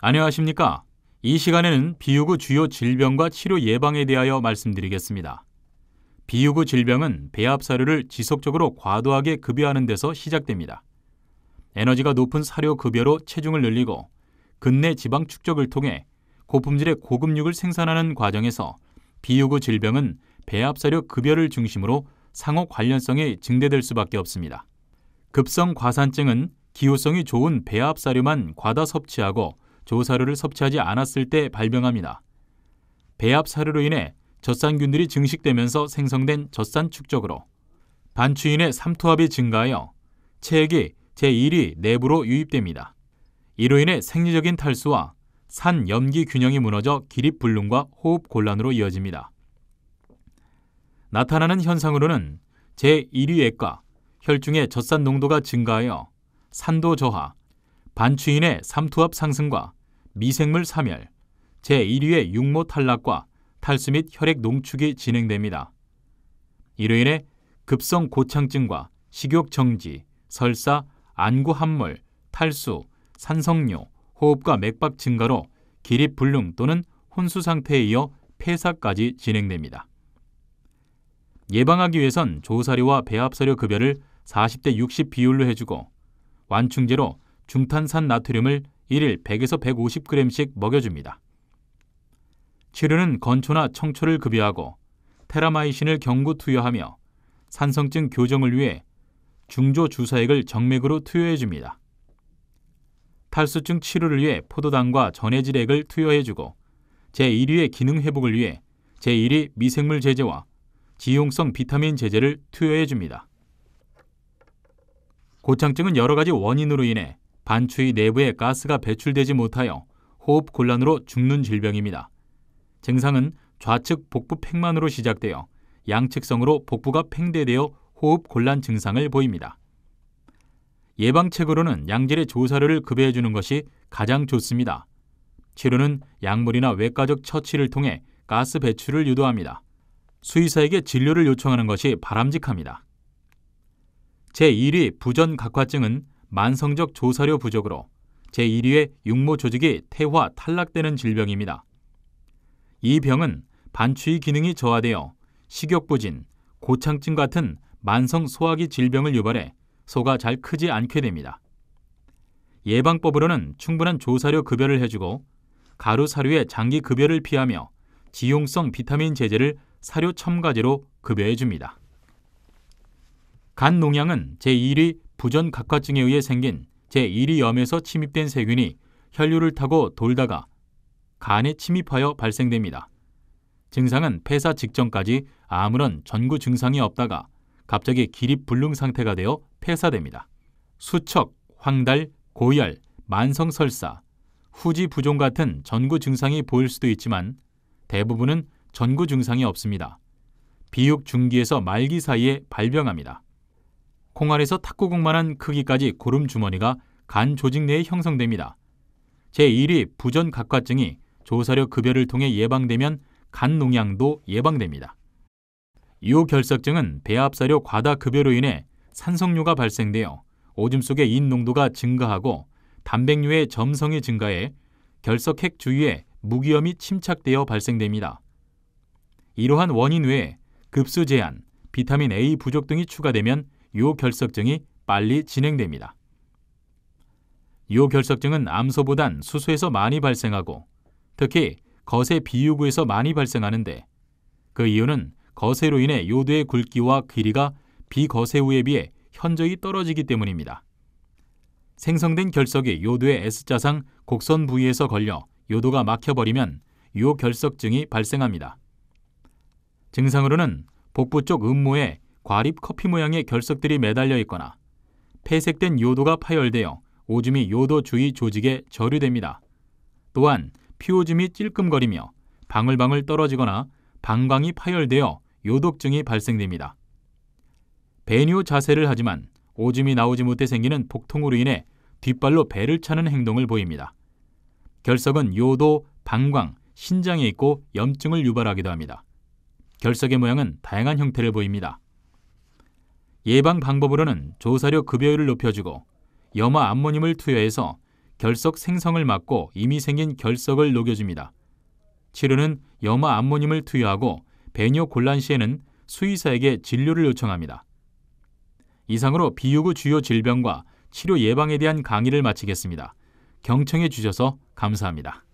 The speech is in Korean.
안녕하십니까? 이 시간에는 비후구 주요 질병과 치료 예방에 대하여 말씀드리겠습니다. 비후구 질병은 배합 사료를 지속적으로 과도하게 급여하는 데서 시작됩니다. 에너지가 높은 사료 급여로 체중을 늘리고 근내 지방 축적을 통해 고품질의 고급육을 생산하는 과정에서 비후구 질병은 배합 사료 급여를 중심으로 상호 관련성이 증대될 수밖에 없습니다. 급성 과산증은 기호성이 좋은 배합 사료만 과다 섭취하고 조사료를 섭취하지 않았을 때 발병합니다. 배합 사료로 인해 젖산균들이 증식되면서 생성된 젖산 축적으로 반추인의 삼투압이 증가하여 체액이 제1위 내부로 유입됩니다. 이로 인해 생리적인 탈수와 산 염기 균형이 무너져 기립불능과 호흡 곤란으로 이어집니다. 나타나는 현상으로는 제1위액과 혈중의 젖산 농도가 증가하여 산도 저하, 반추인의 삼투압 상승과 미생물 사멸, 제1위의 육모 탈락과 탈수 및 혈액 농축이 진행됩니다. 이로 인해 급성 고창증과 식욕 정지, 설사, 안구 함몰, 탈수, 산성뇨, 호흡과 맥박 증가로 기립불능 또는 혼수 상태에 이어 폐사까지 진행됩니다. 예방하기 위해선 조사료와 배합사료 급여를 40대 60 비율로 해주고 완충제로 중탄산 나트륨을 1일 100에서 150g씩 먹여줍니다. 치료는 건초나 청초를 급여하고 테라마이신을 경구 투여하며 산성증 교정을 위해 중조 주사액을 정맥으로 투여해줍니다. 탈수증 치료를 위해 포도당과 전해질액을 투여해주고 제1위의 기능 회복을 위해 제1위 미생물 제제와 지용성 비타민 제제를 투여해줍니다. 고창증은 여러 가지 원인으로 인해 반추위 내부에 가스가 배출되지 못하여 호흡 곤란으로 죽는 질병입니다. 증상은 좌측 복부 팽만으로 시작되어 양측성으로 복부가 팽대되어 호흡 곤란 증상을 보입니다. 예방책으로는 양질의 조사료를 급여해 주는 것이 가장 좋습니다. 치료는 약물이나 외과적 처치를 통해 가스 배출을 유도합니다. 수의사에게 진료를 요청하는 것이 바람직합니다. 제1위 부전각화증은 만성적 조사료 부족으로 제1위의 육모 조직이 퇴화, 탈락되는 질병입니다. 이 병은 반추위 기능이 저하되어 식욕부진, 고창증 같은 만성 소화기 질병을 유발해 소가 잘 크지 않게 됩니다. 예방법으로는 충분한 조사료 급여를 해주고 가루 사료의 장기 급여를 피하며 지용성 비타민 제제를 사료 첨가제로 급여해줍니다. 간 농양은 제1위 부전각화증에 의해 생긴 제1위 염에서 침입된 세균이 혈류를 타고 돌다가 간에 침입하여 발생됩니다. 증상은 폐사 직전까지 아무런 전구 증상이 없다가 갑자기 기립불능 상태가 되어 폐사됩니다. 수척, 황달, 고열, 만성설사, 후지부종 같은 전구 증상이 보일 수도 있지만 대부분은 전구 증상이 없습니다. 비육 중기에서 말기 사이에 발병합니다. 콩알에서 탁구공만한 크기까지 고름 주머니가 간 조직 내에 형성됩니다. 제1위 부전각화증이 조사료 급여를 통해 예방되면 간 농양도 예방됩니다. 요결석증은 배합사료 과다 급여로 인해 산성뇨가 발생되어 오줌 속의 인 농도가 증가하고 단백뇨의 점성이 증가해 결석핵 주위에 무기염이 침착되어 발생됩니다. 이러한 원인 외에 급수 제한, 비타민 A 부족 등이 추가되면 요결석증이 빨리 진행됩니다. 요결석증은 암소보단 수소에서 많이 발생하고 특히 거세 비유구에서 많이 발생하는데 그 이유는 거세로 인해 요도의 굵기와 길이가 비거세우에 비해 현저히 떨어지기 때문입니다. 생성된 결석이 요도의 S자상 곡선 부위에서 걸려 요도가 막혀버리면 요결석증이 발생합니다. 증상으로는 복부 쪽 음모에 과립 커피 모양의 결석들이 매달려 있거나 폐색된 요도가 파열되어 오줌이 요도 주위 조직에 저류됩니다. 또한 피오줌이 찔끔거리며 방울방울 떨어지거나 방광이 파열되어 요독증이 발생됩니다. 배뇨 자세를 하지만 오줌이 나오지 못해 생기는 복통으로 인해 뒷발로 배를 차는 행동을 보입니다. 결석은 요도, 방광, 신장에 있고 염증을 유발하기도 합니다. 결석의 모양은 다양한 형태를 보입니다. 예방 방법으로는 조사료 급여율을 높여주고 염화 암모늄을 투여해서 결석 생성을 막고 이미 생긴 결석을 녹여줍니다. 치료는 염화 암모늄을 투여하고 배뇨 곤란 시에는 수의사에게 진료를 요청합니다. 이상으로 비유구 주요 질병과 치료 예방에 대한 강의를 마치겠습니다. 경청해 주셔서 감사합니다.